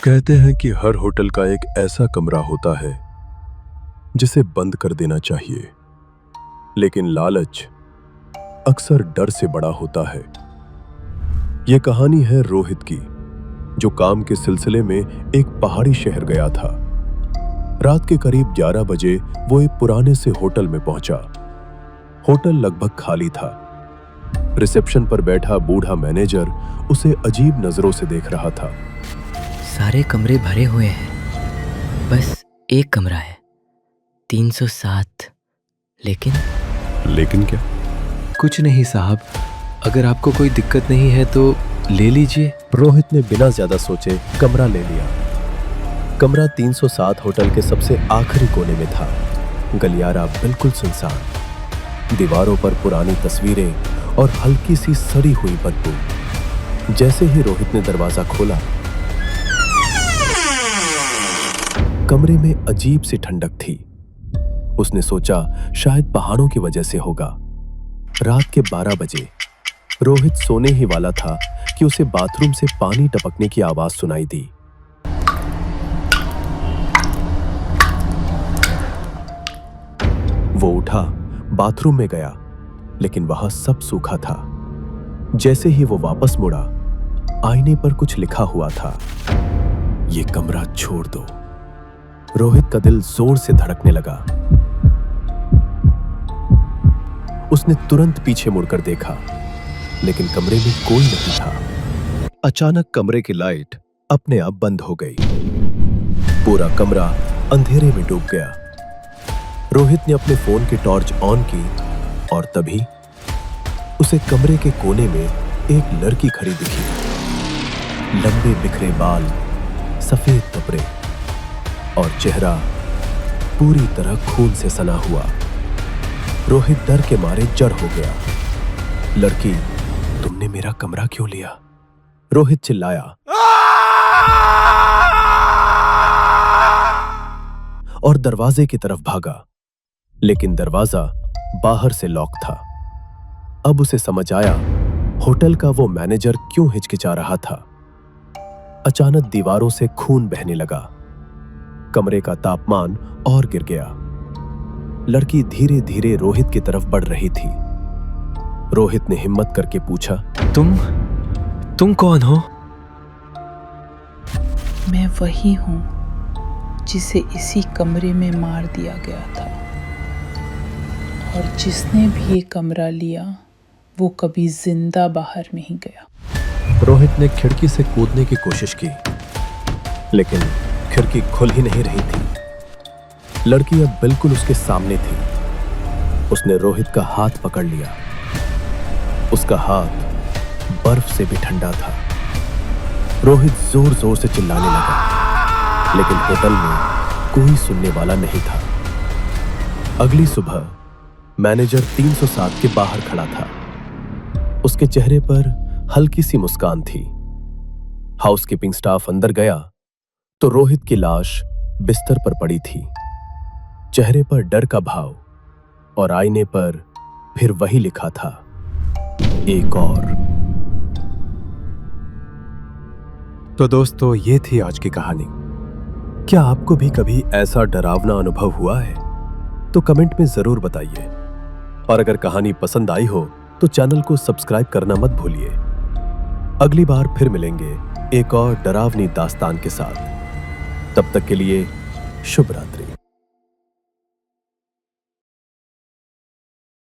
कहते हैं कि हर होटल का एक ऐसा कमरा होता है जिसे बंद कर देना चाहिए, लेकिन लालच अक्सर डर से बड़ा होता है। यह कहानी है रोहित की, जो काम के सिलसिले में एक पहाड़ी शहर गया था। रात के करीब 11 बजे वो एक पुराने से होटल में पहुंचा। होटल लगभग खाली था। रिसेप्शन पर बैठा बूढ़ा मैनेजर उसे अजीब नजरों से देख रहा था। सारे कमरे भरे हुए हैं, बस एक कमरा है 307। लेकिन क्या? कुछ नहीं साहब, अगर आपको कोई दिक्कत नहीं है तो ले लीजिए। रोहित ने बिना ज्यादा सोचे कमरा ले लिया। कमरा 307 होटल के सबसे आखिरी कोने में था। गलियारा बिल्कुल सुनसान, दीवारों पर पुरानी तस्वीरें और हल्की सी सड़ी हुई बदबू। जैसे ही रोहित ने दरवाजा खोला, कमरे में अजीब सी ठंडक थी। उसने सोचा शायद पहाड़ों की वजह से होगा। रात के 12 बजे रोहित सोने ही वाला था कि उसे बाथरूम से पानी टपकने की आवाज सुनाई दी। वो उठा, बाथरूम में गया, लेकिन वहां सब सूखा था। जैसे ही वो वापस मुड़ा, आईने पर कुछ लिखा हुआ था, ये कमरा छोड़ दो। रोहित का दिल जोर से धड़कने लगा। उसने तुरंत पीछे मुड़कर देखा, लेकिन कमरे में कोई नहीं था। अचानक कमरे की लाइट अपने आप बंद हो गई। पूरा कमरा अंधेरे में डूब गया। रोहित ने अपने फोन की टॉर्च ऑन की और तभी उसे कमरे के कोने में एक लड़की खड़ी दिखी। लंबे बिखरे बाल, सफेद कपड़े और चेहरा पूरी तरह खून से सना हुआ। रोहित डर के मारे जड़ हो गया। लड़की, तुमने मेरा कमरा क्यों लिया? रोहित चिल्लाया और दरवाजे की तरफ भागा, लेकिन दरवाजा बाहर से लॉक था। अब उसे समझ आया होटल का वो मैनेजर क्यों हिचकिचा रहा था। अचानक दीवारों से खून बहने लगा। कमरे का तापमान और गिर गया। लड़की धीरे धीरे रोहित की तरफ बढ़ रही थी। रोहित ने हिम्मत करके पूछा, तुम कौन हो? मैं वही हूं जिसे इसी कमरे में मार दिया गया था, और जिसने भी ये कमरा लिया वो कभी जिंदा बाहर नहीं गया। रोहित ने खिड़की से कूदने की कोशिश की, लेकिन खिड़की खुल ही नहीं रही थी। लड़की अब बिल्कुल उसके सामने थी। उसने रोहित का हाथ पकड़ लिया। उसका हाथ बर्फ से भी ठंडा था। रोहित जोर जोर से चिल्लाने लगा, लेकिन होटल में कोई सुनने वाला नहीं था। अगली सुबह मैनेजर 307 के बाहर खड़ा था। उसके चेहरे पर हल्की सी मुस्कान थी। हाउसकीपिंग स्टाफ अंदर गया तो रोहित की लाश बिस्तर पर पड़ी थी। चेहरे पर डर का भाव और आईने पर फिर वही लिखा था, एक और। तो दोस्तों, ये थी आज की कहानी। क्या आपको भी कभी ऐसा डरावना अनुभव हुआ है? तो कमेंट में जरूर बताइए। और अगर कहानी पसंद आई हो तो चैनल को सब्सक्राइब करना मत भूलिए। अगली बार फिर मिलेंगे एक और डरावनी दास्तान के साथ। तब तक के लिए शुभ रात्रि।